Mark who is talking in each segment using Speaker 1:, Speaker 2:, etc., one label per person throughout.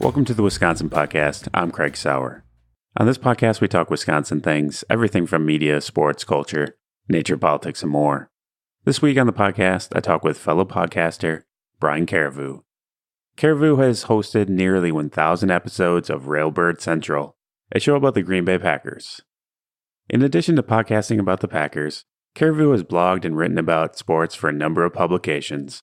Speaker 1: Welcome to the Wisconsin Podcast. I'm Craig Sauer. On this podcast, we talk Wisconsin things, everything from media, sports, culture, nature, politics, and more. This week on the podcast, I talk with fellow podcaster Brian Carriveau. Carriveau has hosted nearly 1,000 episodes of Railbird Central, a show about the Green Bay Packers. In addition to podcasting about the Packers, Carriveau has blogged and written about sports for a number of publications.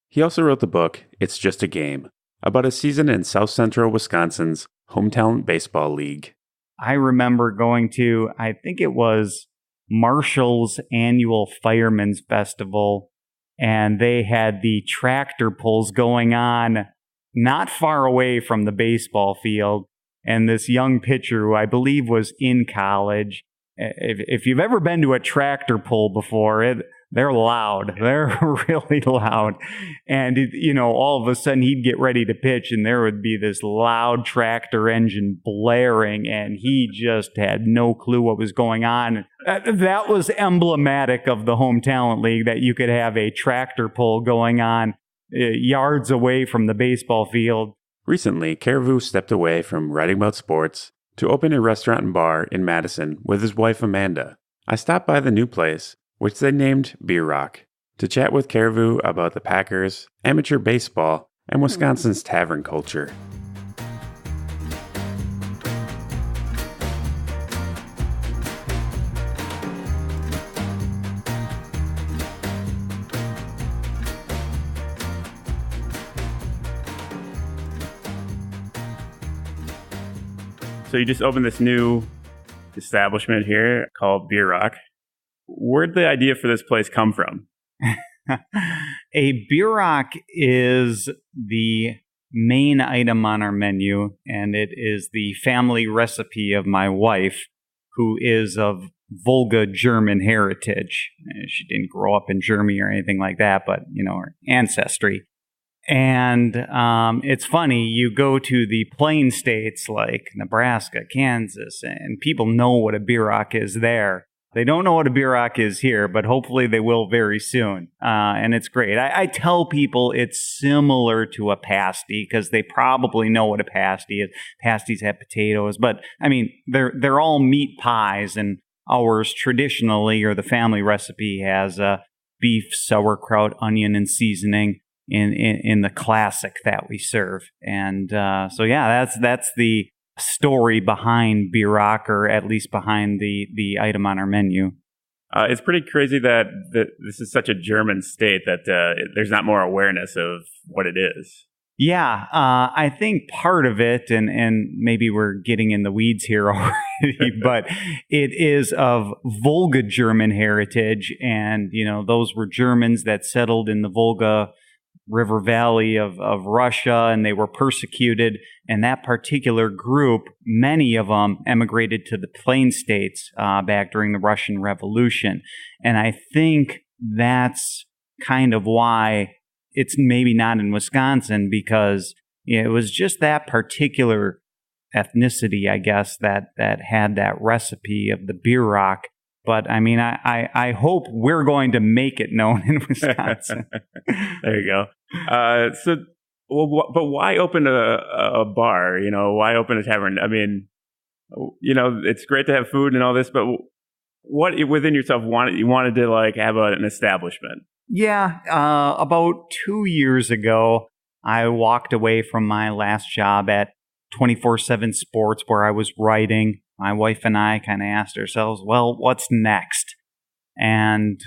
Speaker 1: He also wrote the book, It's Just a Game, about a season in South Central Wisconsin's hometown baseball league.
Speaker 2: I remember going to, I think it was Marshall's annual Fireman's Festival, and they had the tractor pulls going on not far away from the baseball field. And this young pitcher, who I believe was in college, if you've ever been to a tractor pull before, they're loud. They're really loud. And, all of a sudden he'd get ready to pitch and there would be this loud tractor engine blaring and he just had no clue what was going on. That was emblematic of the Home Talent League, that you could have a tractor pull going on yards away from the baseball field.
Speaker 1: Recently, Carriveau stepped away from writing about sports to open a restaurant and bar in Madison with his wife Amanda. I stopped by the new place, which they named Bierocks, to chat with Carriveau about the Packers, amateur baseball, and Wisconsin's tavern culture. So you just opened this new establishment here called Bierocks. Where'd the idea for this place come from?
Speaker 2: A bierock is the main item on our menu, and it is the family recipe of my wife, who is of Volga German heritage. She didn't grow up in Germany or anything like that, but, her ancestry. And it's funny, you go to the plain states like Nebraska, Kansas, and people know what a bierock is there. They don't know what a bierock is here, but hopefully they will very soon. And it's great. I tell people it's similar to a pasty because they probably know what a pasty is. Pasties have potatoes, but they're all meat pies, and ours traditionally, or the family recipe, has beef, sauerkraut, onion, and seasoning in the classic that we serve. And that's the story behind Bierocks, or at least behind the item on our menu.
Speaker 1: It's pretty crazy that this is such a German state that there's not more awareness of what it is.
Speaker 2: Yeah, I think part of it, and maybe we're getting in the weeds here already, but it is of Volga German heritage, and those were Germans that settled in the Volga River Valley of Russia, and they were persecuted. And that particular group, many of them emigrated to the Plain States back during the Russian Revolution. And I think that's kind of why it's maybe not in Wisconsin, because it was just that particular ethnicity, I guess, that had that recipe of the bierock. But I hope we're going to make it known in Wisconsin.
Speaker 1: There you go. But why open a bar? Why open a tavern? It's great to have food and all this, but what within yourself you wanted to have an establishment?
Speaker 2: Yeah, about 2 years ago, I walked away from my last job at 24/7 Sports, where I was writing. My wife and I kind of asked ourselves, well, what's next? And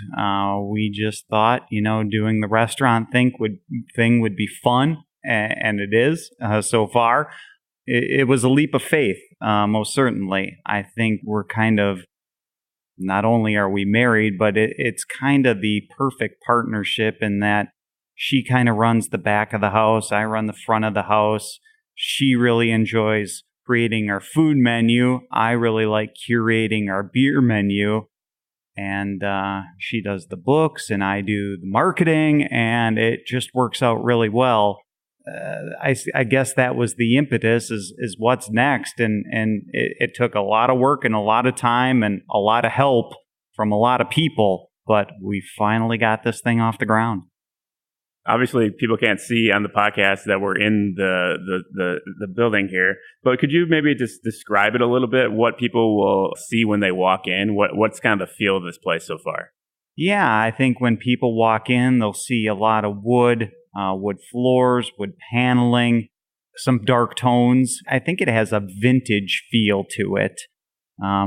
Speaker 2: we just thought, doing the restaurant thing would be fun, and it is so far. It was a leap of faith, most certainly. I think we're kind of, not only are we married, but it's kind of the perfect partnership in that she kind of runs the back of the house, I run the front of the house. She really enjoys creating our food menu. I really like curating our beer menu. And she does the books and I do the marketing, and it just works out really well. I guess that was the impetus is what's next. And it took a lot of work and a lot of time and a lot of help from a lot of people, but we finally got this thing off the ground.
Speaker 1: obviously people can't see on the podcast that we're in the building here, but could you maybe just describe it a little bit, what people will see when they walk in? What's kind of the feel of this place so far?
Speaker 2: Yeah, I think when people walk in, they'll see a lot of wood floors, wood paneling, some dark tones. I think it has a vintage feel to it.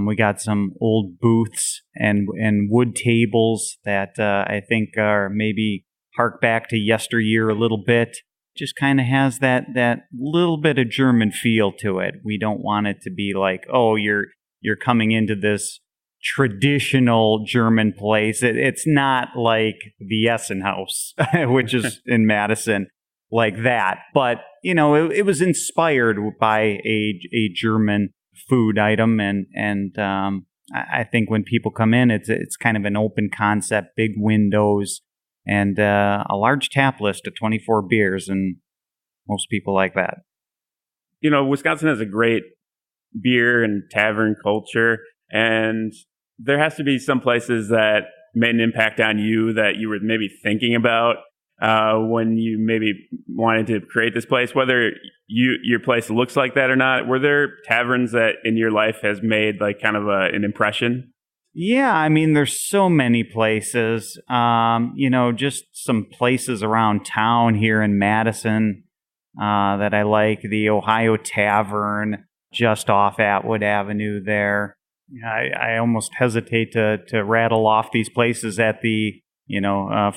Speaker 2: We got some old booths and wood tables that I think are maybe hark back to yesteryear a little bit. Just kind of has that little bit of German feel to it. We don't want it to be like, oh, you're coming into this traditional German place. It's not like the Essen House, which is in Madison, like that. But, it was inspired by a German food item. And I think when people come in, it's kind of an open concept, big windows, and a large tap list of 24 beers. And most people like that.
Speaker 1: Wisconsin has a great beer and tavern culture, and there has to be some places that made an impact on you that you were maybe thinking about when you maybe wanted to create this place, whether your place looks like that or not. Were there taverns that in your life has made like kind of an impression?
Speaker 2: Yeah, I mean, there's so many places, just some places around town here in Madison that I like. The Ohio Tavern just off Atwood Avenue there. I almost hesitate to rattle off these places at the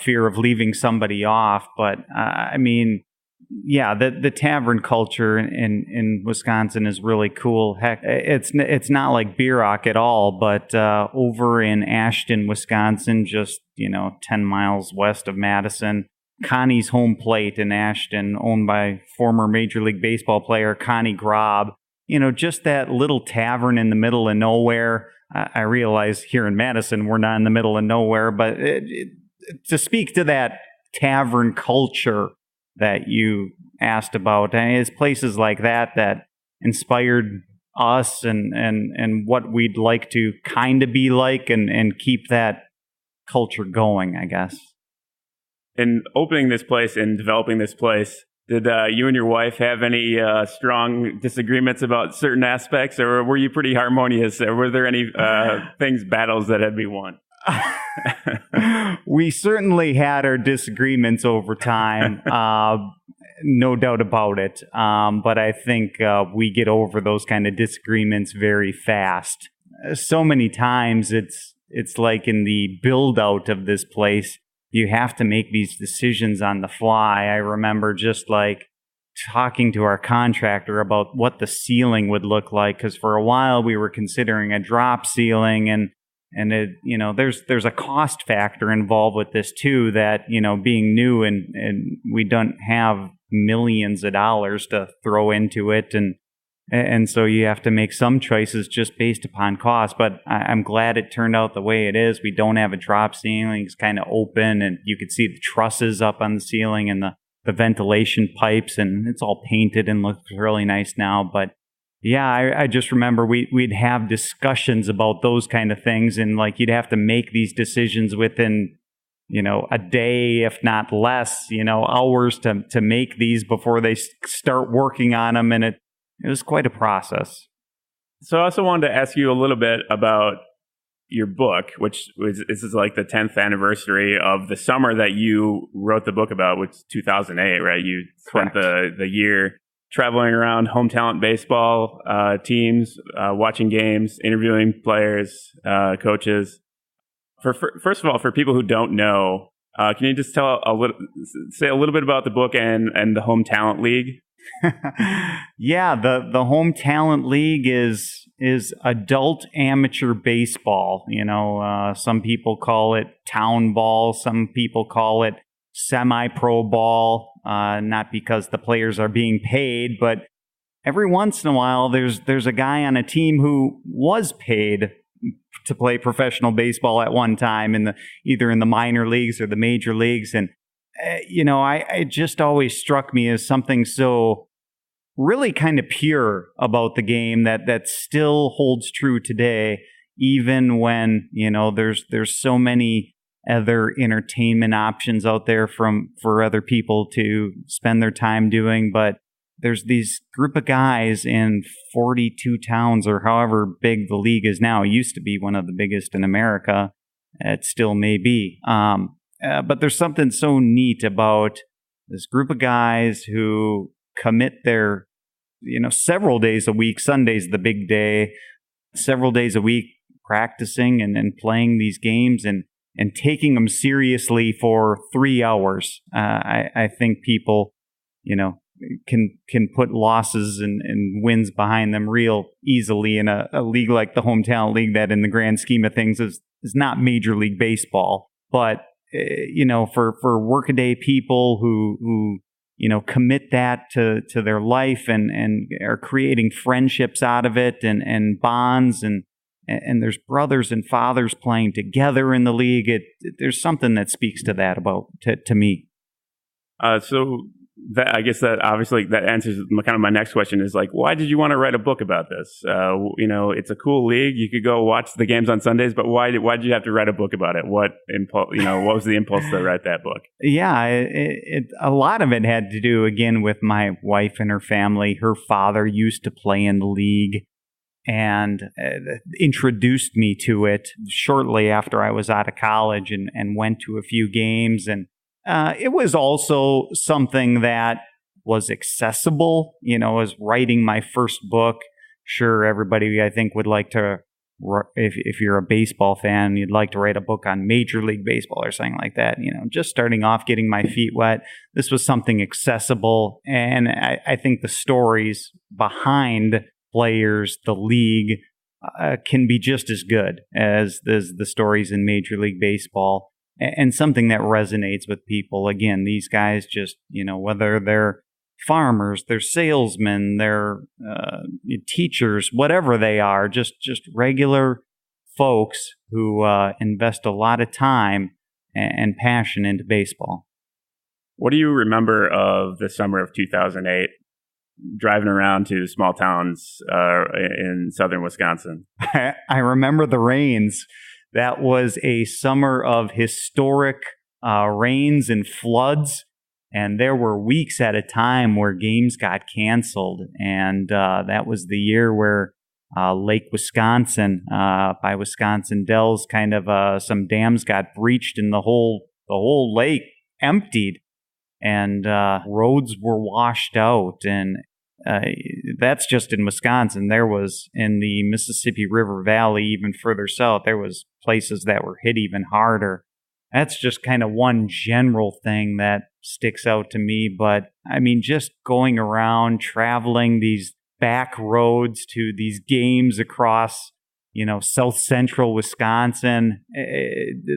Speaker 2: fear of leaving somebody off, but I mean, yeah, the tavern culture in Wisconsin is really cool. Heck, it's not like Bierock at all, but over in Ashton, Wisconsin, just 10 miles west of Madison, Connie's Home Plate in Ashton, owned by former Major League Baseball player Connie Grob. Just that little tavern in the middle of nowhere. I realize here in Madison, we're not in the middle of nowhere, but to speak to that tavern culture that you asked about, it's places like that inspired us and what we'd like to kind of be like and keep that culture going, I guess.
Speaker 1: In opening this place and developing this place, did you and your wife have any strong disagreements about certain aspects, or were you pretty harmonious? Or were there any battles that had been won?
Speaker 2: We certainly had our disagreements over time, no doubt about it. But I think we get over those kind of disagreements very fast. So many times it's like in the build out of this place, you have to make these decisions on the fly. I remember just like talking to our contractor about what the ceiling would look like, because for a while we were considering a drop ceiling, and it, there's a cost factor involved with this too, that being new and we don't have millions of dollars to throw into it, and so you have to make some choices just based upon cost. But I'm glad it turned out the way it is. We don't have a drop ceiling. It's kind of open, and you could see the trusses up on the ceiling and the ventilation pipes, and it's all painted and looks really nice now. But yeah, I just remember we'd have discussions about those kind of things, and like you'd have to make these decisions within a day, if not less, hours to make these before they start working on them, and it was quite a process.
Speaker 1: So I also wanted to ask you a little bit about your book, this is like the 10th anniversary of the summer that you wrote the book about, which is 2008, right? You spent the year traveling around home talent baseball teams, watching games, interviewing players, coaches. First of all, for people who don't know, can you just say a little bit about the book and the Home Talent League?
Speaker 2: Yeah, the Home Talent League is adult amateur baseball. Some people call it town ball. Some people call it semi-pro ball. Not because the players are being paid, but every once in a while there's a guy on a team who was paid to play professional baseball at one time either in the minor leagues or the major leagues. And it just always struck me as something so really kind of pure about the game that still holds true today, even when there's so many other entertainment options out there for other people to spend their time doing. But there's these group of guys in 42 towns, or however big the league is now. It used to be one of the biggest in America. It still may be. But there's something so neat about this group of guys who commit their, several days a week. Sunday's the big day. Several days a week practicing and playing these games and taking them seriously for 3 hours. I think people, can put losses and wins behind them real easily in a league like the Hometown League that in the grand scheme of things is not Major League Baseball. But, for workaday people who commit that to their life and are creating friendships out of it and bonds and there's brothers and fathers playing together in the league. There's something that speaks to that to me.
Speaker 1: So that, I guess that obviously that answers kind of my next question is like, why did you want to write a book about this? It's a cool league. You could go watch the games on Sundays, but why did you have to write a book about it? What was the impulse to write that book?
Speaker 2: Yeah, a lot of it had to do again with my wife and her family. Her father used to play in the league and introduced me to it shortly after I was out of college and went to a few games. And it was also something that was accessible. As writing my first book, sure, everybody I think would like to, if you're a baseball fan, you'd like to write a book on Major League Baseball or something like that. Just starting off, getting my feet wet. This was something accessible. And I think the stories behind players, the league, can be just as good as the stories in Major League Baseball. And something that resonates with people. Again, these guys just, whether they're farmers, they're salesmen, they're teachers, whatever they are, just regular folks who invest a lot of time and passion into baseball.
Speaker 1: What do you remember of the summer of 2008, driving around to small towns in southern Wisconsin?
Speaker 2: I remember the rains. That was a summer of historic rains and floods, and there were weeks at a time where games got canceled. And that was the year where Lake Wisconsin, by Wisconsin Dells, kind of some dams got breached, and the whole lake emptied, and roads were washed out. And that's just in Wisconsin. There was in the Mississippi River Valley, even further south, there was places that were hit even harder. That's just kind of one general thing that sticks out to me. But I mean, just going around, traveling these back roads to these games across, south central Wisconsin,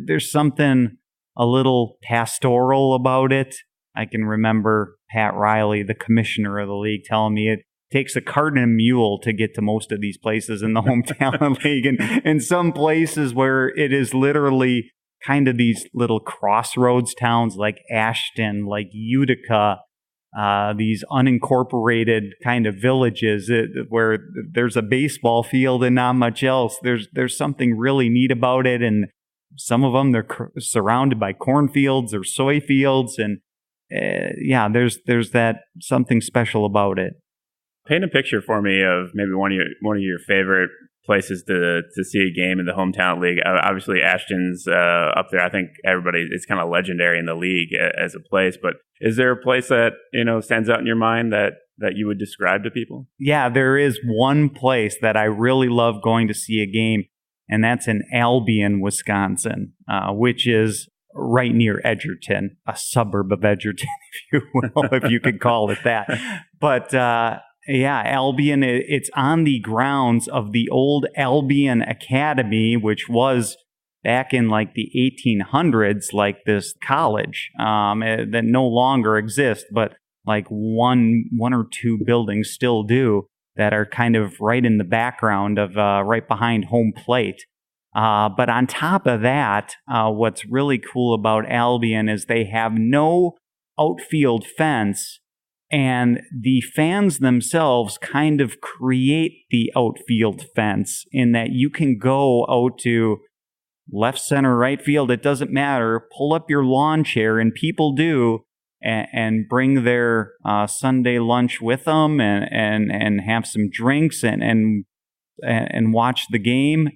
Speaker 2: there's something a little pastoral about it. I can remember Pat Riley, the commissioner of the league, telling me it takes a cart and a mule to get to most of these places in the Hometown League. And in some places where it is literally kind of these little crossroads towns like Ashton, like Utica, these unincorporated kind of villages where there's a baseball field and not much else. There's something really neat about it. And some of them, they're surrounded by cornfields or soy fields. And there's that something special about it.
Speaker 1: Paint a picture for me of maybe one of your favorite places to see a game in the Hometown League. Obviously, Ashton's up there. I think it's kind of legendary in the league as a place. But is there a place that stands out in your mind that you would describe to people?
Speaker 2: Yeah, there is one place that I really love going to see a game, and that's in Albion, Wisconsin, which is right near Edgerton, a suburb of Edgerton, if you will, if you could call it that. But Albion, it's on the grounds of the old Albion Academy, which was back in like the 1800s, like this college that no longer exists, but like one or two buildings still do that are kind of right in the background of right behind home plate. But on top of that, what's really cool about Albion is they have no outfield fence, and the fans themselves kind of create the outfield fence in that you can go out to left, center, right field, it doesn't matter. Pull up your lawn chair, and people do, and bring their Sunday lunch with them, and have some drinks, and watch the game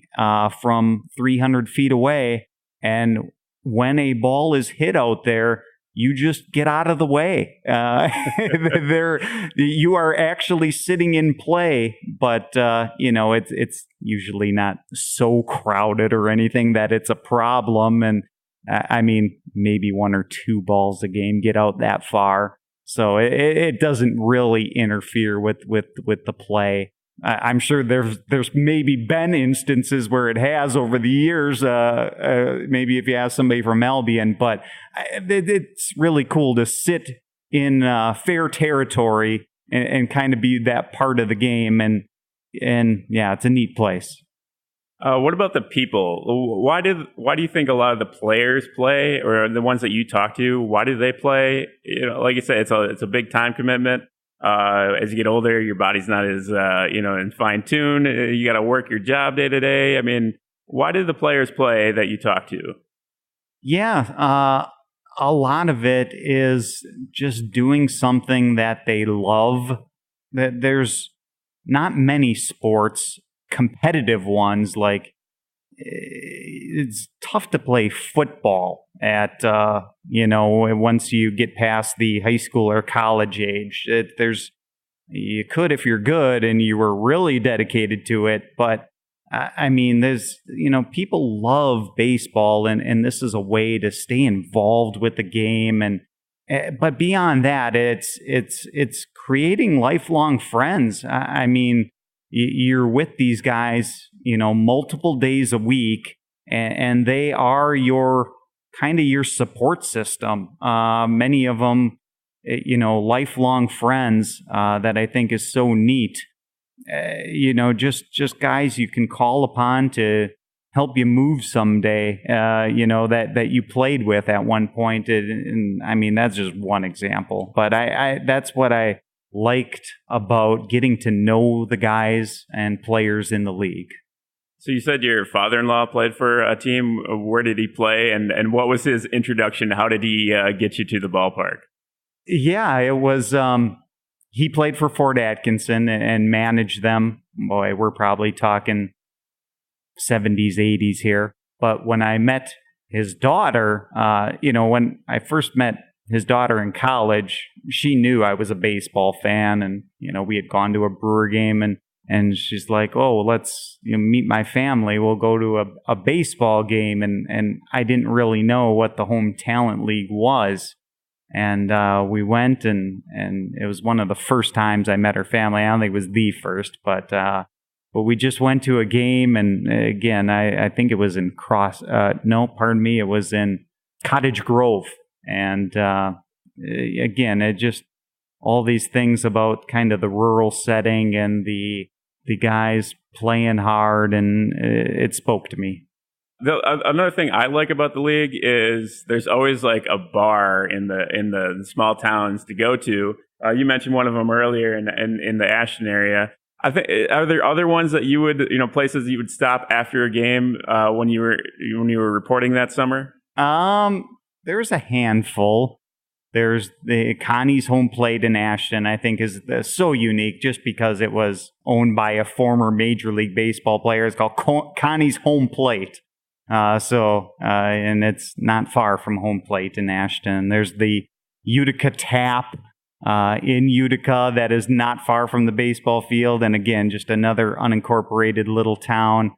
Speaker 2: from 300 feet away. And when a ball is hit out there, you just get out of the way. You are actually sitting in play, but it's usually not so crowded or anything that it's a problem. And I mean, maybe one or two balls a game get out that far, so it doesn't really interfere with the play. I'm sure there's maybe been instances where it has over the years, maybe if you ask somebody from Albion, but it's really cool to sit in fair territory and kind of be that part of the game. And yeah, it's a neat place.
Speaker 1: What about the people? Why do you think a lot of the players play, or the ones that you talk to? Why do they play? Like you said, it's a big time commitment. As you get older, your body's not as in fine tune. You got to work your job day to day. I mean, why do the players play that you talk to?
Speaker 2: Yeah, a lot of it is just doing something that they love. That there's not many sports, competitive ones, like it's tough to play football at once you get past the high school or college age. You could if you're good and you were really dedicated to it, but I mean, there's people love baseball, and this is a way to stay involved with the game. And but beyond that, it's creating lifelong friends. I mean, you're with these guys, multiple days a week, and they are your support system. Many of them, lifelong friends, that I think is so neat. Just guys you can call upon to help you move someday, that you played with at one point. And I mean, that's just one example, but I that's what I liked about getting to know the guys and players in the league.
Speaker 1: So you said your father-in-law played for a team. Where did he play, and what was his introduction? How did he get you to the ballpark?
Speaker 2: Yeah, it was, he played for Fort Atkinson and managed them. Boy, we're probably talking 70s, 80s here. But when I met his daughter, when I first met his daughter in college, she knew I was a baseball fan, and we had gone to a Brewer game, and she's like, "Oh, let's meet my family. We'll go to a baseball game." And I didn't really know what the home talent league was, and we went, and it was one of the first times I met her family. I don't think it was the first, but we just went to a game, and again, I think it was in it was in Cottage Grove. And again, it just all these things about kind of the rural setting and the guys playing hard, and it spoke to me.
Speaker 1: Another thing I like about the league is there's always like a bar in the small towns to go to. You mentioned one of them earlier in the Ashton area. I think, are there other ones that you would places that you would stop after a game when you were reporting that summer?
Speaker 2: There's a handful. There's the Connie's Home Plate in Ashton, I think is so unique just because it was owned by a former Major League Baseball player. It's called Connie's Home Plate. And it's not far from Home Plate in Ashton. There's the Utica Tap in Utica that is not far from the baseball field. And again, just another unincorporated little town.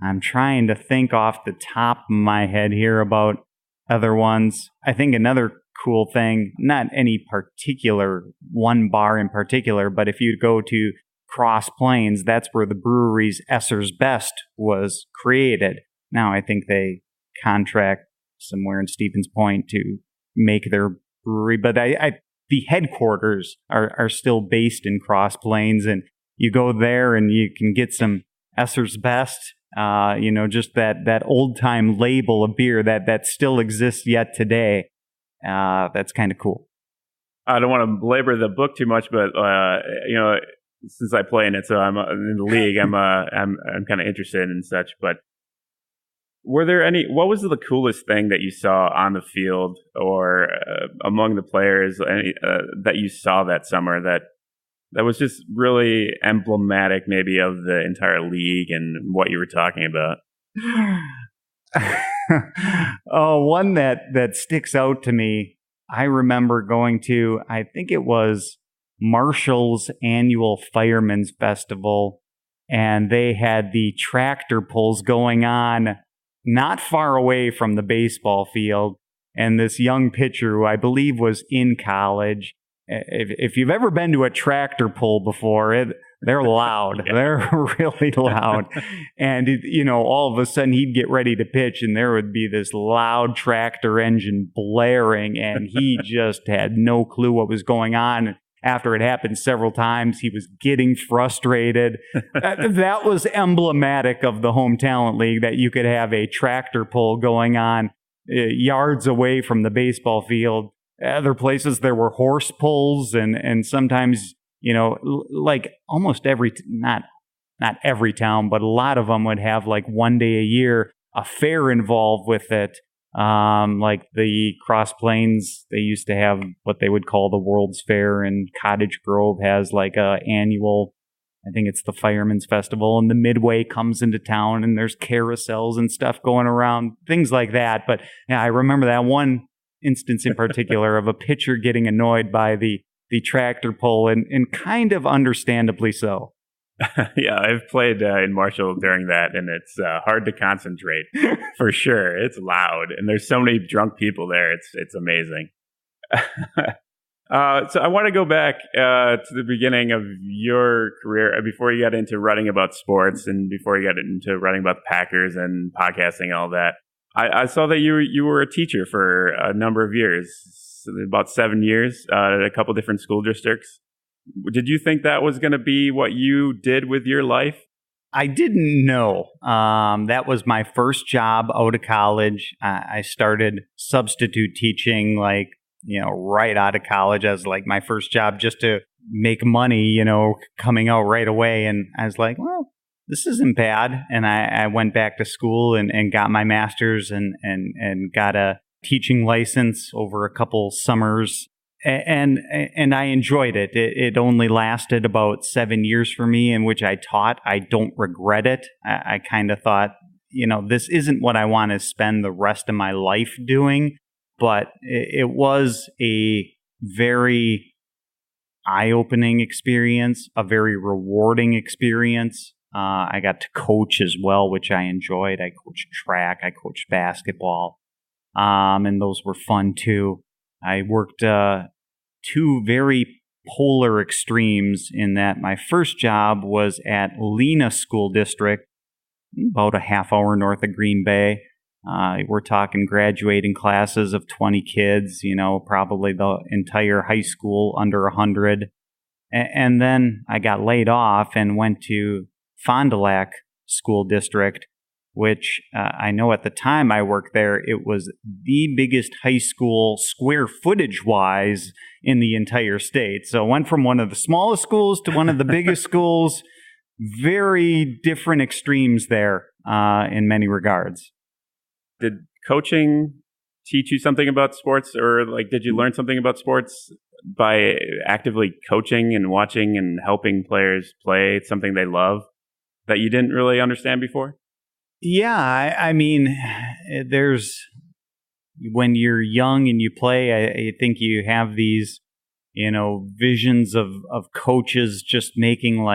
Speaker 2: I'm trying to think off the top of my head here about other ones. I think another cool thing, not any particular one bar in particular, but if you go to Cross Plains, that's where the brewery's Esser's Best was created. Now I think they contract somewhere in Stevens Point to make their brewery, but the headquarters are still based in Cross Plains, and you go there and you can get some Esser's Best. Just that old time label of beer that still exists yet today. That's kind of cool.
Speaker 1: I don't want to belabor the book too much, but since I play in it, so I'm in the league, I'm kind of interested in such. But Were there what was the coolest thing that you saw on the field or among the players that you saw that summer that was just really emblematic maybe of the entire league and what you were talking about?
Speaker 2: Oh, one that sticks out to me, I remember going to, I think it was Marshall's annual Fireman's Festival, and they had the tractor pulls going on not far away from the baseball field, and this young pitcher who I believe was in college. If you've ever been to a tractor pull before, they're loud. Yeah. They're really loud. And, all of a sudden he'd get ready to pitch and there would be this loud tractor engine blaring and he just had no clue what was going on. After it happened several times, he was getting frustrated. That was emblematic of the Home Talent League, that you could have a tractor pull going on yards away from the baseball field. Other places there were horse pulls and sometimes, like almost not every town, but a lot of them would have like one day a year a fair involved with it. Like the Cross Plains, they used to have what they would call the World's Fair, and Cottage Grove has like a annual, I think it's the Fireman's Festival, and the Midway comes into town and there's carousels and stuff going around, things like that. But yeah, I remember that one instance in particular of a pitcher getting annoyed by the tractor pull, and kind of understandably so.
Speaker 1: Yeah, I've played in Marshall during that, and it's hard to concentrate for sure. It's loud, and there's so many drunk people there. It's amazing. So I want to go back to the beginning of your career, before you got into writing about sports and before you got into writing about the Packers and podcasting and all that. I saw that you were a teacher for a number of years, about 7 years, at a couple different school districts. Did you think that was going to be what you did with your life?
Speaker 2: I didn't know. That was my first job out of college. I started substitute teaching, right out of college as like my first job, just to make money, coming out right away. And I was like, well, this isn't bad. And I went back to school and got my master's and got a teaching license over a couple summers. And I enjoyed it. It only lasted about 7 years for me, in which I taught. I don't regret it. I kind of thought, this isn't what I want to spend the rest of my life doing. But it was a very eye-opening experience, a very rewarding experience. I got to coach as well, which I enjoyed. I coached track. I coached basketball. And those were fun too. I worked two very polar extremes, in that my first job was at Lena School District, about a half hour north of Green Bay. We're talking graduating classes of 20 kids, probably the entire high school under 100. And then I got laid off and went to Fond du Lac School District, which I know at the time I worked there, it was the biggest high school square footage-wise in the entire state. So it went from one of the smallest schools to one of the biggest schools. Very different extremes there in many regards.
Speaker 1: Did coaching teach you something about sports, or did you learn something about sports by actively coaching and watching and helping players play something they love that you didn't really understand before?
Speaker 2: Yeah, I mean, when you're young and you play, I think you have these, visions of coaches just making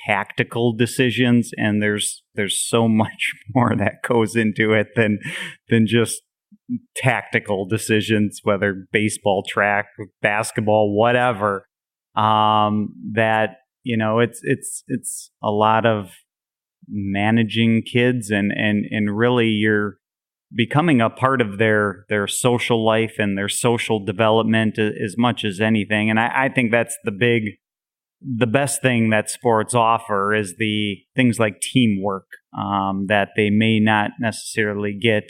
Speaker 2: tactical decisions, and there's so much more that goes into it than just tactical decisions, whether baseball, track, basketball, whatever. That it's a lot of managing kids and really you're becoming a part of their social life and their social development as much as anything. And I think that's the best thing that sports offer is the things like teamwork that they may not necessarily get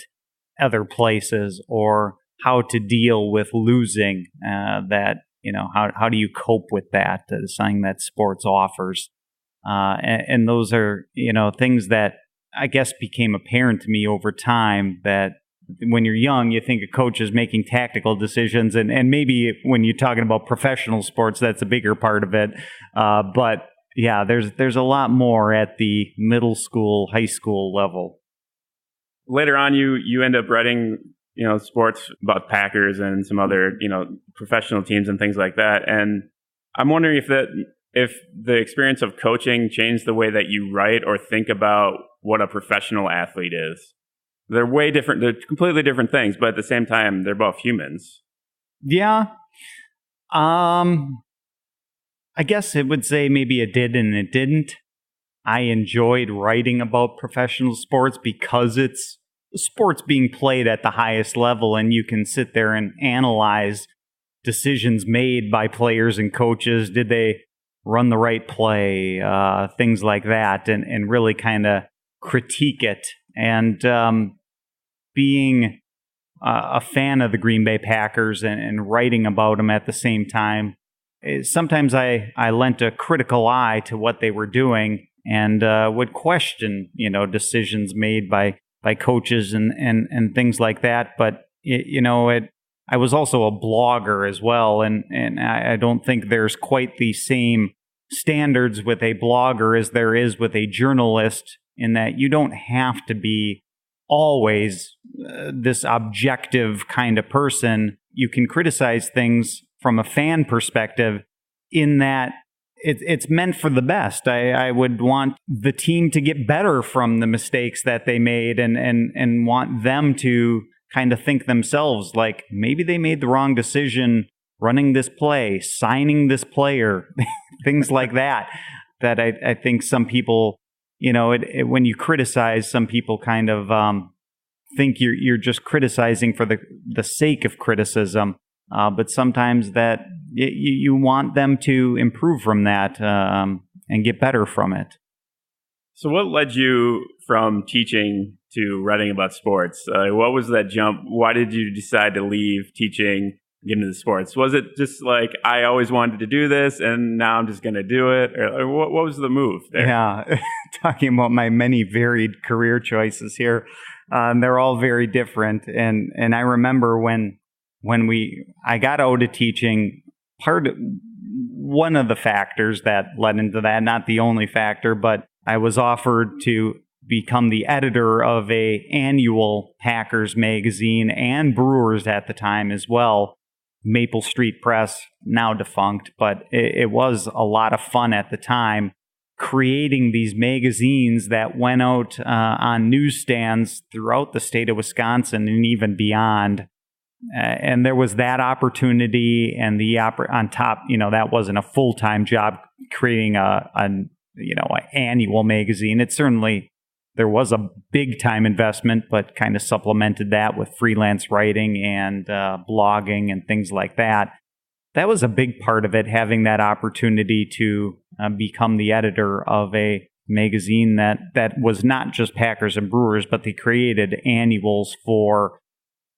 Speaker 2: other places, or how to deal with losing, that, how do you cope with that? Something that sports offers. And those are, things that I guess, became apparent to me over time that when you're young, you think a coach is making tactical decisions, and maybe when you're talking about professional sports, that's a bigger part of it. But yeah, there's a lot more at the middle school, high school level.
Speaker 1: Later on, you end up writing, sports about Packers and some other, professional teams and things like that. And I'm wondering if the experience of coaching changed the way that you write or think about what a professional athlete is. They're way different. They're completely different things, but at the same time, they're both humans.
Speaker 2: Yeah. I guess it would say maybe it did and it didn't. I enjoyed writing about professional sports because it's sports being played at the highest level, and you can sit there and analyze decisions made by players and coaches. Did they run the right play? Things like that, and really kind of critique it. And being a fan of the Green Bay Packers and writing about them at the same time, sometimes I lent a critical eye to what they were doing and would question, decisions made by coaches and things like that. But I was also a blogger as well, and I don't think there's quite the same standards with a blogger as there is with a journalist, in that you don't have to be always this objective kind of person. You can criticize things from a fan perspective, in that it's meant for the best. I would want the team to get better from the mistakes that they made, and want them to kind of think themselves like maybe they made the wrong decision running this play, signing this player, things like that. That I think some people, when you criticize, some people kind of think you're just criticizing for the sake of criticism. But sometimes that you want them to improve from that and get better from it.
Speaker 1: So what led you from teaching to writing about sports? What was that jump? Why did you decide to leave teaching, get into sports? Was it just like, I always wanted to do this and now I'm just going to do it? Or what was the move there?
Speaker 2: Yeah, talking about my many varied career choices here. They're all very different. And I remember when I got out of teaching, one of the factors that led into that, not the only factor, but I was offered to become the editor of a annual Packers magazine and Brewers at the time as well, Maple Street Press, now defunct, but it was a lot of fun at the time, creating these magazines that went out on newsstands throughout the state of Wisconsin and even beyond. And there was that opportunity, and on top, that wasn't a full-time job creating an annual magazine. It certainly, there was a big time investment, but kind of supplemented that with freelance writing and blogging and things like that. That was a big part of it, having that opportunity to become the editor of a magazine that was not just Packers and Brewers, but they created annuals for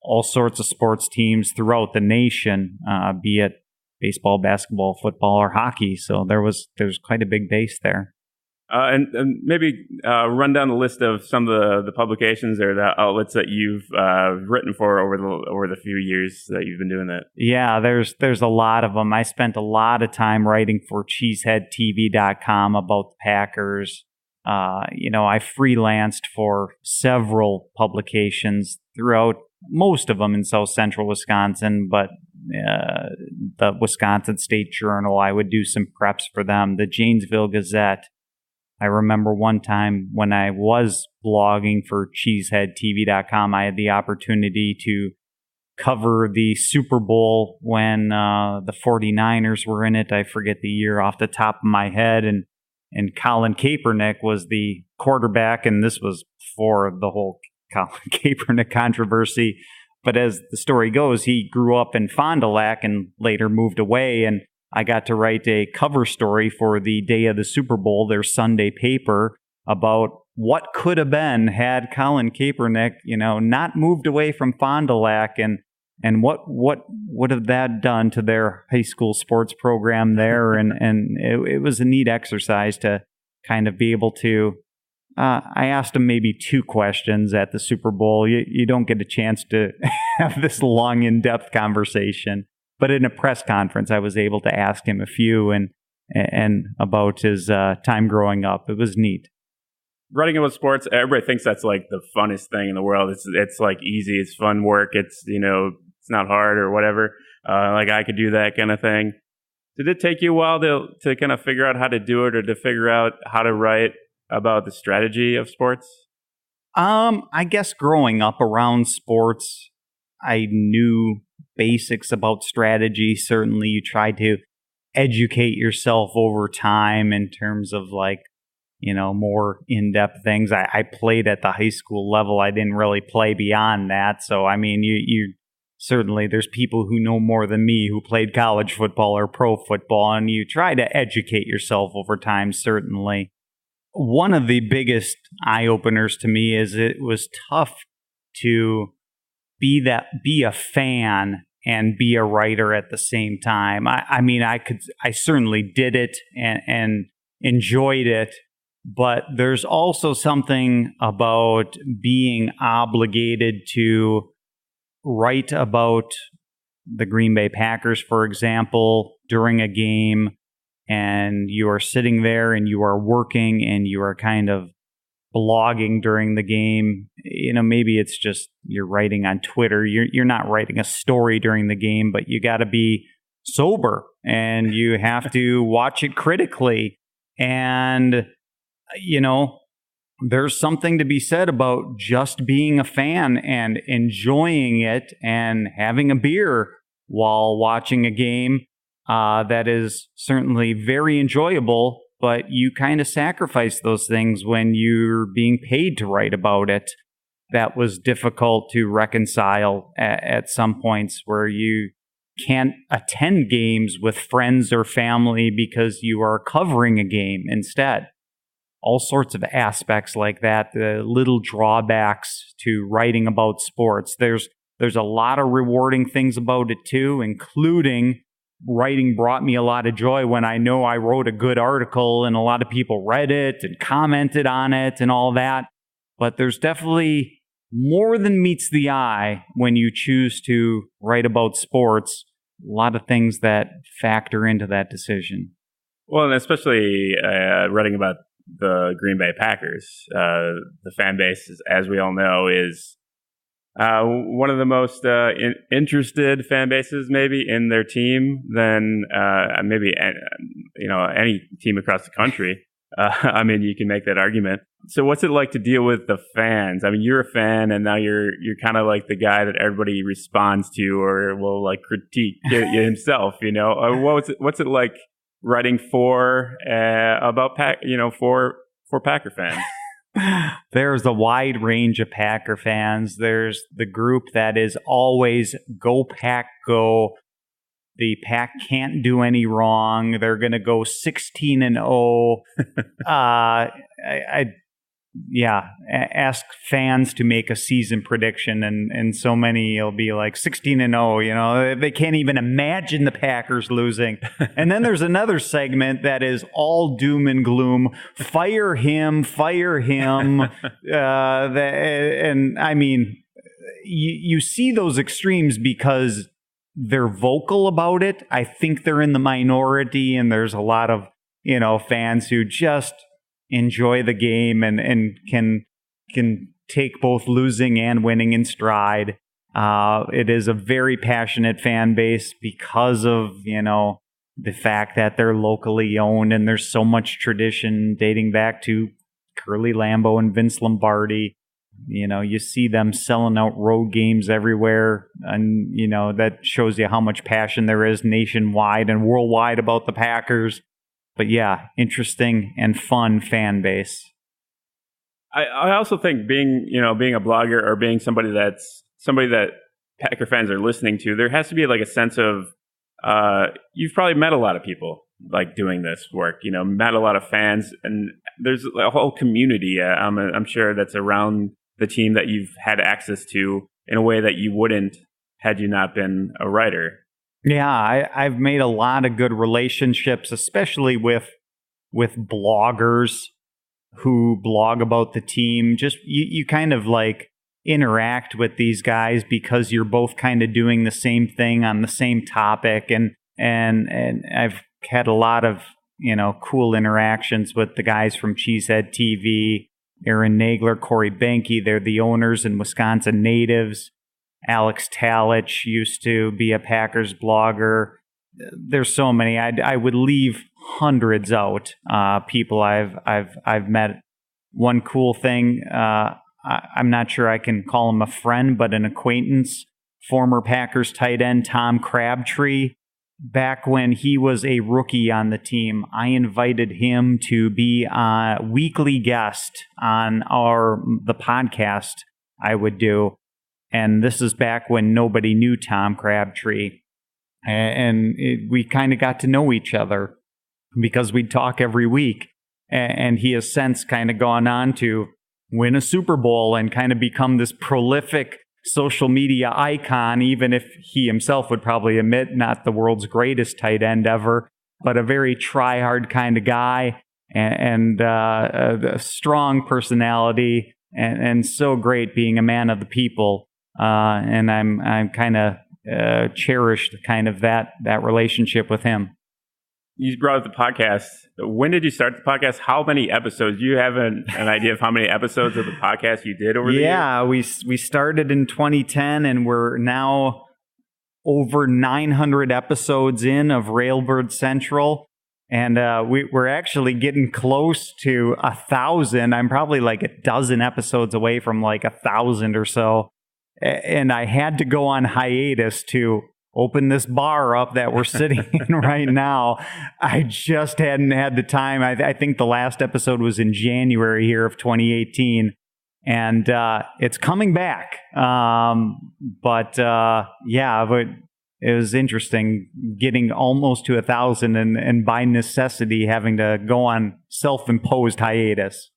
Speaker 2: all sorts of sports teams throughout the nation, be it baseball, basketball, football, or hockey. So there's quite a big base there.
Speaker 1: And maybe run down the list of some of the publications or the outlets that you've written for over the few years that you've been doing that.
Speaker 2: Yeah, there's a lot of them. I spent a lot of time writing for cheeseheadtv.com about the Packers. I freelanced for several publications throughout, most of them in South Central Wisconsin, but the Wisconsin State Journal, I would do some preps for them. The Janesville Gazette. I remember one time when I was blogging for cheeseheadtv.com, I had the opportunity to cover the Super Bowl when the 49ers were in it. I forget the year off the top of my head. And Colin Kaepernick was the quarterback, and this was before the whole Colin Kaepernick controversy. But as the story goes, he grew up in Fond du Lac and later moved away, and I got to write a cover story for the day of the Super Bowl, their Sunday paper, about what could have been had Colin Kaepernick, not moved away from Fond du Lac, and what would have that done to their high school sports program there. And it was a neat exercise to kind of be able to I asked him maybe 2 questions at the Super Bowl. You don't get a chance to have this long, in-depth conversation. But in a press conference, I was able to ask him a few and about his time growing up. It was neat.
Speaker 1: Writing about sports, everybody thinks that's like the funnest thing in the world. It's like easy, it's fun work. It's it's not hard or whatever. Like I could do that kind of thing. Did it take you a while to kind of figure out how to do it, or to figure out how to write about the strategy of sports?
Speaker 2: I guess growing up around sports, I knew basics about strategy. Certainly, you try to educate yourself over time in terms of more in-depth things. I played at the high school level. I didn't really play beyond that. So, I mean, you certainly, there's people who know more than me who played college football or pro football, and you try to educate yourself over time, certainly. One of the biggest eye-openers to me is it was tough to be a fan and be a writer at the same time. I certainly did it and enjoyed it, but there's also something about being obligated to write about the Green Bay Packers, for example, during a game, and you are sitting there and you are working and you are kind of blogging during the game. Maybe it's just you're writing on Twitter. You're not writing a story during the game, but you got to be sober and you have to watch it critically. And, there's something to be said about just being a fan and enjoying it and having a beer while watching a game. That is certainly very enjoyable, but you kind of sacrifice those things when you're being paid to write about it. That was difficult to reconcile at some points, where you can't attend games with friends or family because you are covering a game instead. All sorts of aspects like that, the little drawbacks to writing about sports. There's a lot of rewarding things about it too, including writing brought me a lot of joy when I know I wrote a good article and a lot of people read it and commented on it and all that. But there's definitely more than meets the eye when you choose to write about sports. A lot of things that factor into that decision.
Speaker 1: Well, and especially writing about the Green Bay Packers. The fan base, as we all know, is one of the most interested fan bases maybe in their team than maybe any team across the country. You can make that argument. So what's it like to deal with the fans? I mean, you're a fan, and now you're kind of like the guy that everybody responds to or will critique himself. What's it like writing for Packer fans?
Speaker 2: There's a wide range of Packer fans. There's the group that is always go Pack go. The Pack can't do any wrong. They're going to go 16-0. Ask fans to make a season prediction, and so many will be like 16-0. They can't even imagine the Packers losing. And then there's another segment that is all doom and gloom. Fire him. You see those extremes because they're vocal about it. I think they're in the minority, and there's a lot of fans who just enjoy the game and can take both losing and winning in stride. It is a very passionate fan base because of the fact that they're locally owned, and there's so much tradition dating back to Curly Lambeau and Vince Lombardi. You see them selling out road games everywhere, and that shows you how much passion there is nationwide and worldwide about the Packers. But yeah, interesting and fun fan base.
Speaker 1: I also think being a blogger or being somebody that Packer fans are listening to, there has to be a sense of you've probably met a lot of people doing this work. Met a lot of fans, and there's a whole community. I'm sure that's around the team that you've had access to in a way that you wouldn't had you not been a writer.
Speaker 2: Yeah, I've made a lot of good relationships, especially with bloggers. who blog about the team. Just you kind of like interact with these guys because you're both kind of doing the same thing on the same topic, and I've had a lot of cool interactions with the guys from Cheesehead TV, Aaron Nagler, Corey Benke. They're the owners and Wisconsin natives. Alex Talich used to be a Packers blogger. There's so many. I would leave hundreds out. People I've met. One cool thing. I'm not sure I can call him a friend, but an acquaintance. Former Packers tight end Tom Crabtree. Back when he was a rookie on the team, I invited him to be a weekly guest on the podcast I would do. And this is back when nobody knew Tom Crabtree. And we kind of got to know each other because we'd talk every week. And he has since kind of gone on to win a Super Bowl and kind of become this prolific social media icon, even if he himself would probably admit not the world's greatest tight end ever, but a very try-hard kind of guy and a strong personality and so great being a man of the people. And I'm kind of cherished kind of that relationship with him.
Speaker 1: You brought up the podcast. When did you start the podcast? How many episodes? Do you have an idea of how many episodes of the podcast you did over the years?
Speaker 2: Yeah, we started in 2010, and we're now over 900 episodes in of Railbird Central. And we're actually getting close to 1,000. I'm probably like a dozen episodes away from like 1,000 or so. And I had to go on hiatus to open this bar up that we're sitting in right now. I just hadn't had the time. I think the last episode was in January here of 2018. And it's coming back. But it was interesting getting almost to 1,000 and by necessity having to go on self-imposed hiatus.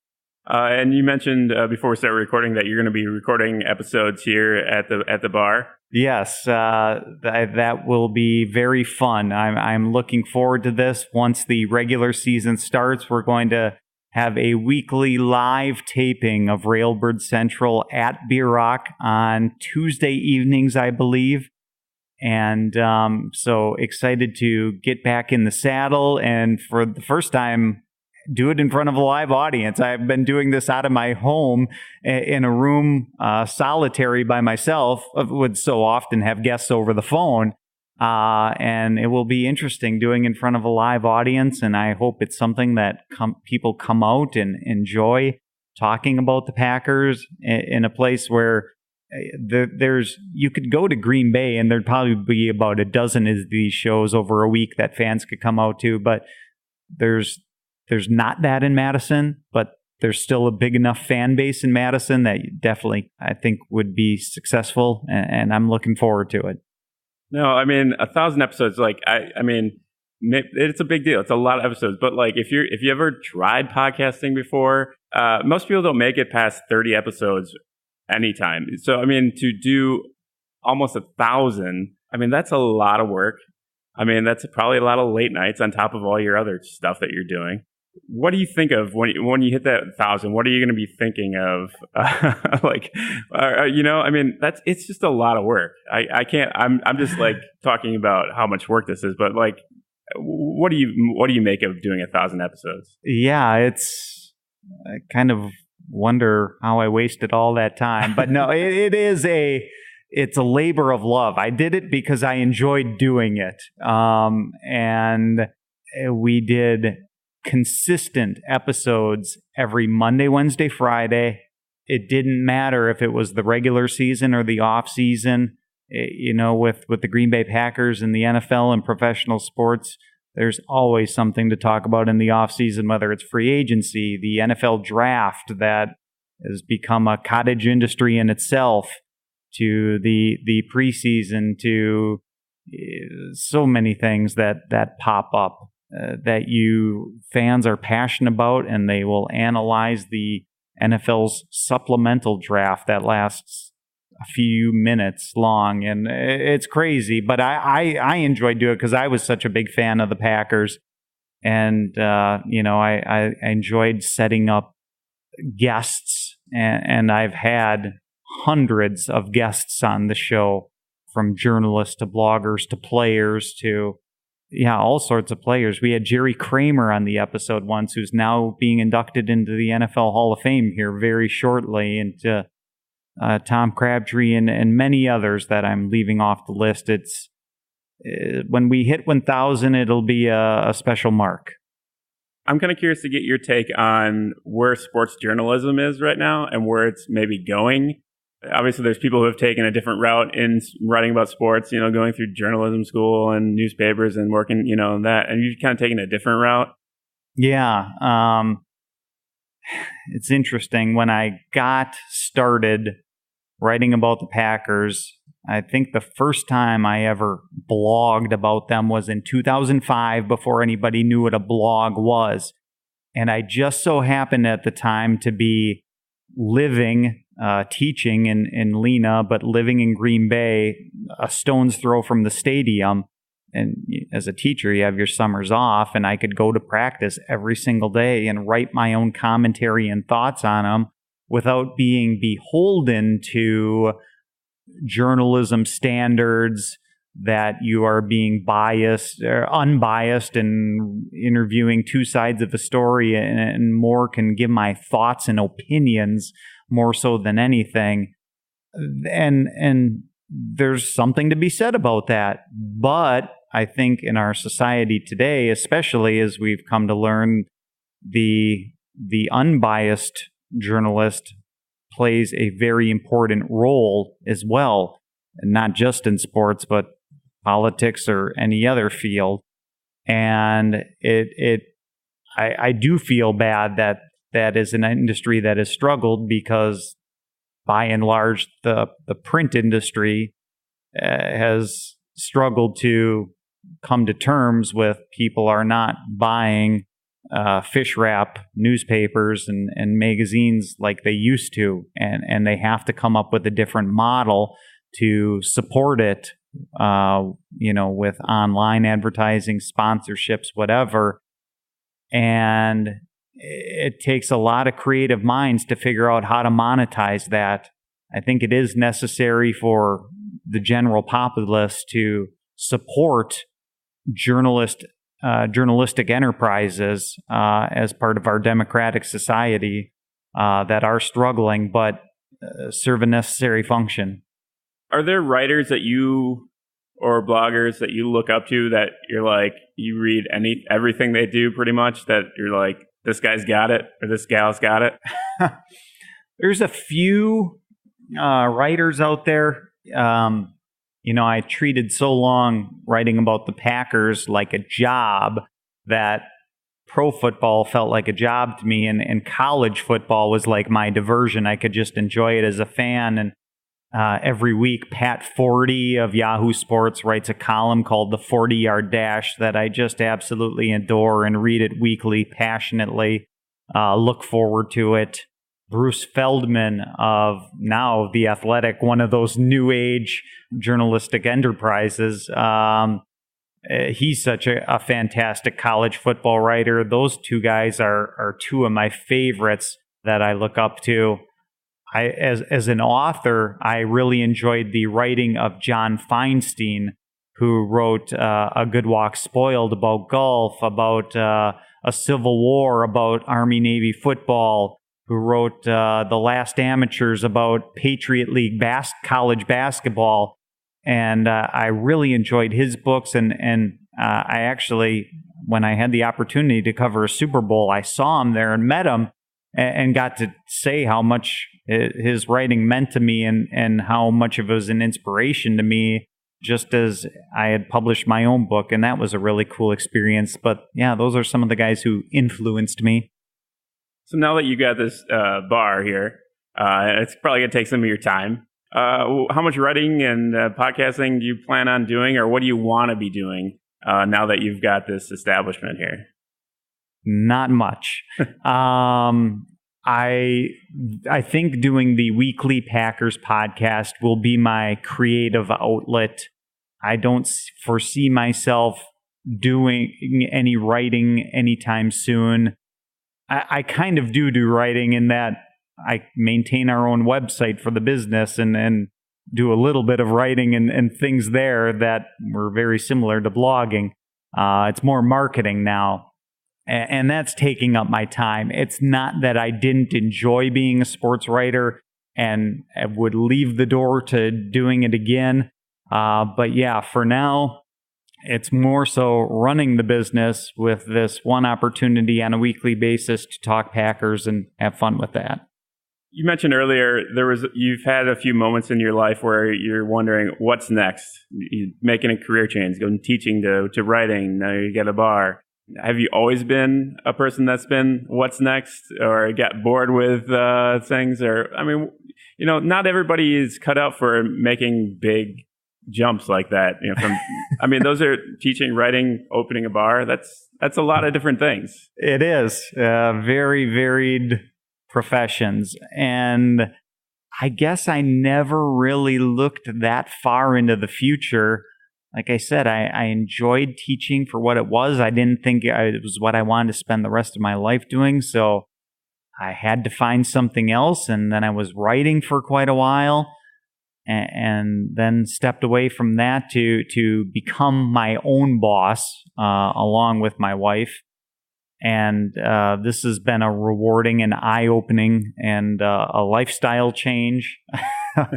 Speaker 1: And you mentioned before we started recording that you're going to be recording episodes here at the bar.
Speaker 2: Yes, that will be very fun. I'm looking forward to this. Once the regular season starts, we're going to have a weekly live taping of Railbird Central at Bierocks on Tuesday evenings, I believe. And so excited to get back in the saddle and for the first time do it in front of a live audience. I've been doing this out of my home in a room solitary by myself. Would so often have guests over the phone. And it will be interesting doing in front of a live audience. And I hope it's something that people come out and enjoy talking about the Packers in a place where you could go to Green Bay and there'd probably be about a dozen of these shows over a week that fans could come out to. But there's not that in Madison, but there's still a big enough fan base in Madison that definitely, I think, would be successful, and I'm looking forward to it.
Speaker 1: No, I mean, 1,000 episodes, like, I mean, it's a big deal. It's a lot of episodes, but like, if you ever tried podcasting before, most people don't make it past 30 episodes anytime. So, I mean, to do almost 1,000, I mean, that's a lot of work. I mean, that's probably a lot of late nights on top of all your other stuff that you're doing. What do you think of when you hit that 1,000? What are you going to be thinking of? I mean, it's just a lot of work. I can't. I'm just like talking about how much work this is, but like, what do you make of doing 1,000 episodes?
Speaker 2: Yeah, I kind of wonder how I wasted all that time, but no, it's a labor of love. I did it because I enjoyed doing it, and we did consistent episodes every Monday, Wednesday, Friday. It didn't matter if it was the regular season or the off season. With the Green Bay Packers and the NFL and professional sports, there's always something to talk about in the off season, whether it's free agency, the NFL draft that has become a cottage industry in itself, to the preseason, to so many things that pop up. That you fans are passionate about, and they will analyze the NFL's supplemental draft that lasts a few minutes long, and it's crazy. But I enjoyed doing it because I was such a big fan of the Packers, and I enjoyed setting up guests, and I've had hundreds of guests on the show, from journalists to bloggers to players to, all sorts of players. We had Jerry Kramer on the episode once, who's now being inducted into the NFL Hall of Fame here very shortly, and Tom Crabtree and many others that I'm leaving off the list. It's when we hit 1,000, it'll be a special mark.
Speaker 1: I'm kind of curious to get your take on where sports journalism is right now and where it's maybe going. Obviously, there's people who have taken a different route in writing about sports, going through journalism school and newspapers and working, that. And you've kind of taken a different route.
Speaker 2: Yeah. It's interesting. When I got started writing about the Packers, I think the first time I ever blogged about them was in 2005, before anybody knew what a blog was. And I just so happened at the time to be living, teaching in Lena, but living in Green Bay, a stone's throw from the stadium. And as a teacher, you have your summers off, and I could go to practice every single day and write my own commentary and thoughts on them without being beholden to journalism standards that you are being biased or unbiased and interviewing two sides of a story, and more can give my thoughts and opinions more so than anything. And there's something to be said about that. But I think in our society today, especially as we've come to learn, the unbiased journalist plays a very important role as well, and not just in sports, but politics or any other field. And I do feel bad that is an industry that has struggled, because by and large, the print industry has struggled to come to terms with people are not buying fish wrap newspapers and magazines like they used to, and they have to come up with a different model to support it, with online advertising, sponsorships, whatever. And it takes a lot of creative minds to figure out how to monetize that. I think it is necessary for the general populace to support journalistic enterprises as part of our democratic society that are struggling, but serve a necessary function.
Speaker 1: Are there writers that you or bloggers that you look up to that you're like, you read everything they do pretty much, that you're like, this guy's got it or this gal's got it?
Speaker 2: There's a few writers out there. I treated so long writing about the Packers like a job that pro football felt like a job to me, and college football was like my diversion. I could just enjoy it as a fan. And every week, Pat Forty of Yahoo Sports writes a column called The 40-Yard Dash that I just absolutely adore and read it weekly, passionately. Look forward to it. Bruce Feldman of now The Athletic, one of those new age journalistic enterprises. He's such a fantastic college football writer. Those two guys are two of my favorites that I look up to. As an author, I really enjoyed the writing of John Feinstein, who wrote A Good Walk Spoiled, about golf, about a Civil War, about Army-Navy football, who wrote The Last Amateurs, about Patriot League college basketball. And I really enjoyed his books. And I actually, when I had the opportunity to cover a Super Bowl, I saw him there and met him and got to say how much his writing meant to me and how much of it was an inspiration to me, just as I had published my own book. And that was a really cool experience. But yeah, those are some of the guys who influenced me.
Speaker 1: So now that you got this bar here, it's probably going to take some of your time. How much writing and podcasting do you plan on doing, or what do you want to be doing now that you've got this establishment here?
Speaker 2: Not much. I think doing the weekly Packers podcast will be my creative outlet. I don't foresee myself doing any writing anytime soon. I kind of do writing in that I maintain our own website for the business and do a little bit of writing and things there that were very similar to blogging. It's more marketing now. And that's taking up my time. It's not that I didn't enjoy being a sports writer and I would leave the door to doing it again. But yeah, for now, it's more so running the business with this one opportunity on a weekly basis to talk Packers and have fun with that.
Speaker 1: You mentioned earlier you've had a few moments in your life where you're wondering what's next. You're making a career change, going from teaching to writing. Now you get a bar. Have you always been a person that's been what's next, or get bored with things? Or not everybody is cut out for making big jumps like that. Those are teaching, writing, opening a bar. That's a lot of different things.
Speaker 2: It is very varied professions, and I guess I never really looked that far into the future. Like I said, I enjoyed teaching for what it was. I didn't think it was what I wanted to spend the rest of my life doing, so I had to find something else, and then I was writing for quite a while, and then stepped away from that to become my own boss along with my wife. And this has been a rewarding and eye-opening and a lifestyle change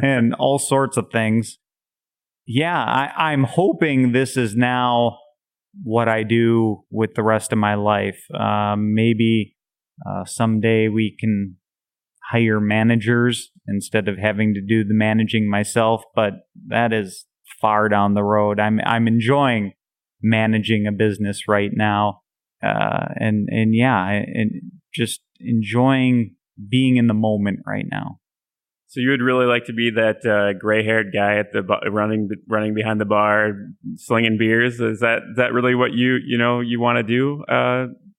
Speaker 2: and all sorts of things. Yeah, I'm hoping this is now what I do with the rest of my life. Maybe someday we can hire managers instead of having to do the managing myself, but that is far down the road. I'm enjoying managing a business right now, and just enjoying being in the moment right now.
Speaker 1: So you would really like to be that gray-haired guy at the running behind the bar, slinging beers? Is that really what you want to do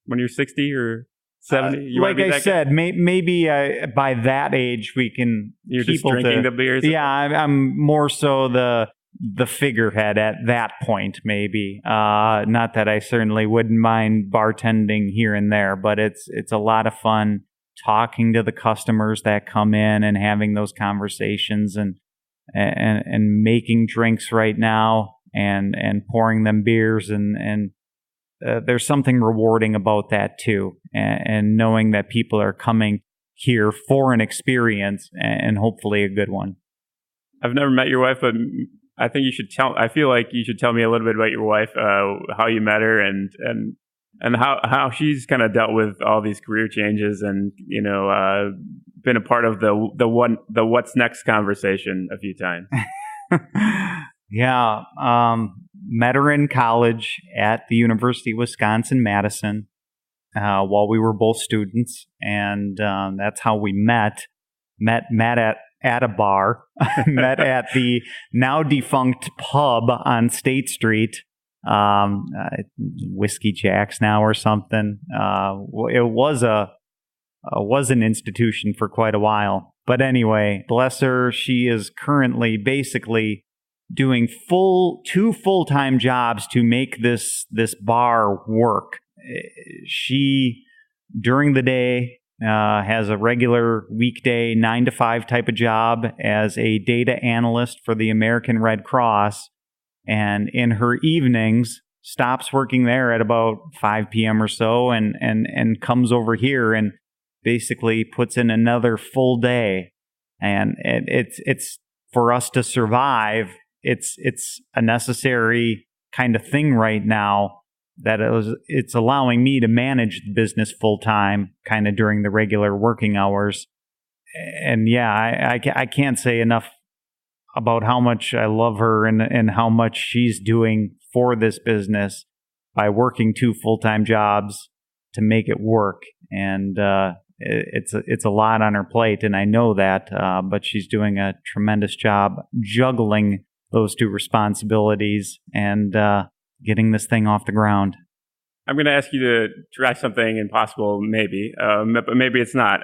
Speaker 1: when you're 60 or 70?
Speaker 2: Like I said, maybe by that age we can.
Speaker 1: You're just drinking the beers.
Speaker 2: Yeah, I'm more so the figurehead at that point. Maybe not that I certainly wouldn't mind bartending here and there, but it's a lot of fun talking to the customers that come in and having those conversations and making drinks right now and pouring them beers and there's something rewarding about that too, and knowing that people are coming here for an experience and hopefully a good one.
Speaker 1: I've never met your wife, but I think I feel like you should tell me a little bit about your wife, how you met her and how she's kind of dealt with all these career changes and been a part of the what's next conversation a few times.
Speaker 2: Yeah, met her in college at the University of Wisconsin-Madison while we were both students, and that's how we met. Met at a bar, met at the now defunct pub on State Street. Whiskey Jack's now or something. It was an institution for quite a while. But anyway, bless her, she is currently basically doing two full-time jobs to make this bar work. She, during the day, has a regular weekday 9 to 5 type of job as a data analyst for the American Red Cross. And in her evenings, stops working there at about 5 p.m. or so and comes over here and basically puts in another full day. And it's for us to survive, it's a necessary kind of thing right now that it's allowing me to manage the business full time kind of during the regular working hours. And yeah, I can't say enough about how much I love her and how much she's doing for this business by working 2 full-time jobs to make it work. And it's a lot on her plate, and I know that, but she's doing a tremendous job juggling those 2 responsibilities and getting this thing off the ground.
Speaker 1: I'm going to ask you to try something impossible, maybe, but maybe it's not.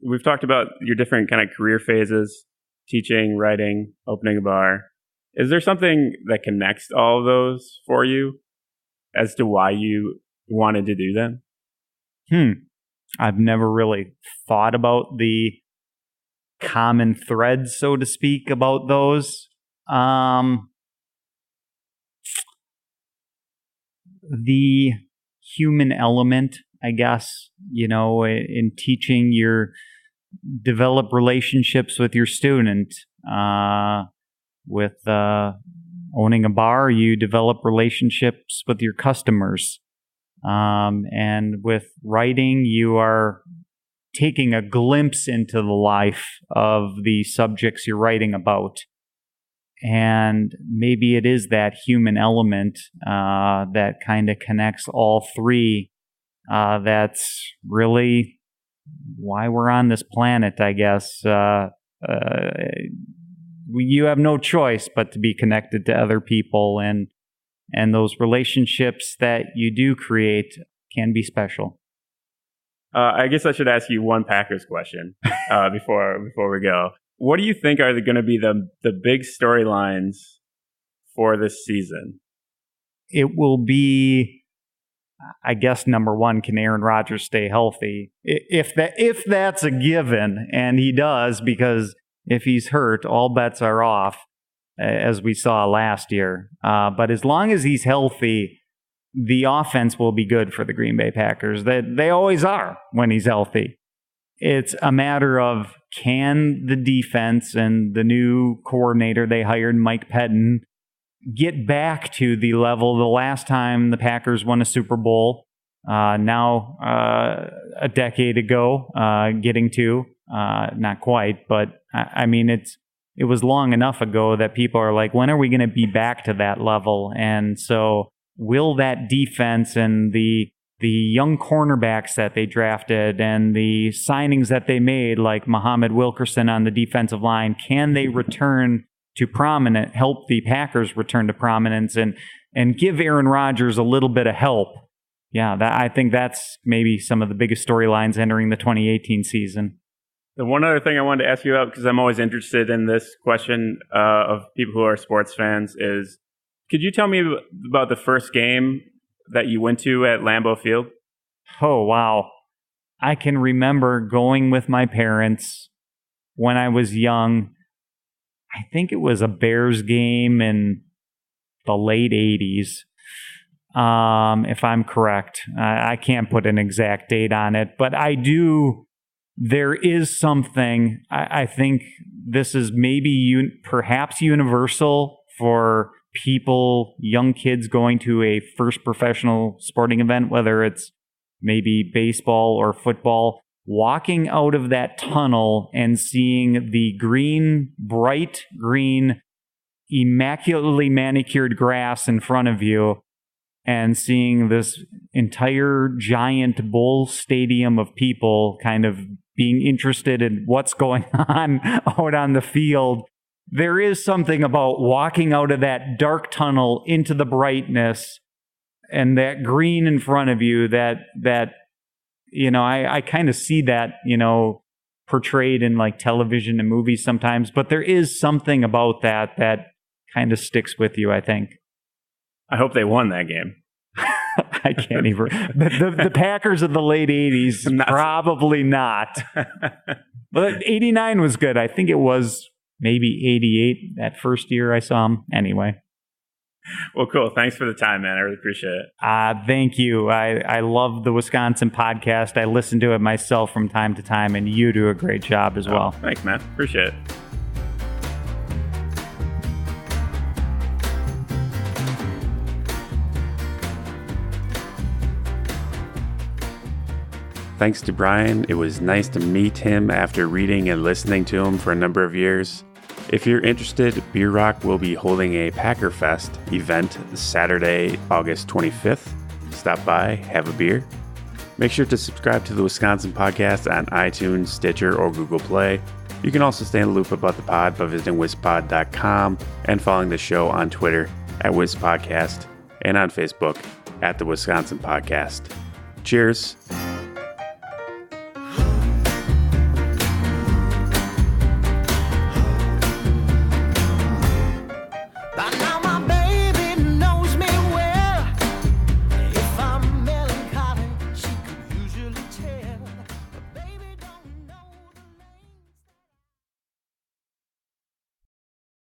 Speaker 1: We've talked about your different kind of career phases: teaching, writing, opening a bar. Is there something that connects all of those for you as to why you wanted to do them?
Speaker 2: I've never really thought about the common threads, so to speak, about those. The human element, I guess, in teaching, develop relationships with your student. With owning a bar, you develop relationships with your customers. And with writing, you are taking a glimpse into the life of the subjects you're writing about. And maybe it is that human element that kind of connects all three. That's really why we're on this planet, I guess. You have no choice but to be connected to other people, and those relationships that you do create can be special.
Speaker 1: I guess I should ask you one Packers question before we go. What do you think are going to be the big storylines for this season?
Speaker 2: It will be, I guess, number one, can Aaron Rodgers stay healthy? If that's a given, and he does, because if he's hurt, all bets are off, as we saw last year. But as long as he's healthy, the offense will be good for the Green Bay Packers. They always are when he's healthy. It's a matter of, can the defense and the new coordinator they hired, Mike Pettin, get back to the level the last time the Packers won a Super Bowl, now a decade ago, getting to. Not quite, but I mean, it was long enough ago that people are like, when are we going to be back to that level? And so will that defense and the young cornerbacks that they drafted and the signings that they made, like Muhammad Wilkerson on the defensive line, can they return to prominence, help the Packers return to prominence and give Aaron Rodgers a little bit of help? Yeah, I think that's maybe some of the biggest storylines entering the 2018 season.
Speaker 1: The one other thing I wanted to ask you about, because I'm always interested in this question of people who are sports fans, is could you tell me about the first game that you went to at Lambeau Field?
Speaker 2: Oh, wow. I can remember going with my parents when I was young. I think it was a Bears game in the late 80s, if I'm correct. I can't put an exact date on it, but I do. There is something, I think this is maybe perhaps universal for people, young kids going to a first professional sporting event, whether it's maybe baseball or football, walking out of that tunnel and seeing the green, bright green, immaculately manicured grass in front of you, and seeing this entire giant bull stadium of people kind of being interested in what's going on out on the field. There is something about walking out of that dark tunnel into the brightness and that green in front of you that I kind of see that, portrayed in like television and movies sometimes, but there is something about that kind of sticks with you, I think.
Speaker 1: I hope they won that game.
Speaker 2: I can't even. The Packers of the late 80s, probably not. But 89 was good. I think it was maybe 88 that first year I saw him. Anyway.
Speaker 1: Well, cool. Thanks for the time, man. I really appreciate it.
Speaker 2: Thank you. I love the Wisconsin podcast. I listen to it myself from time to time, and you do a great job as well.
Speaker 1: Thanks, man. Appreciate it. Thanks to Brian. It was nice to meet him after reading and listening to him for a number of years. If you're interested, Beer Rock will be holding a Packer Fest event Saturday, August 25th. Stop by, have a beer. Make sure to subscribe to the Wisconsin Podcast on iTunes, Stitcher, or Google Play. You can also stay in the loop about the pod by visiting wispod.com and following the show on Twitter at WisPodcast and on Facebook at the Wisconsin Podcast. Cheers.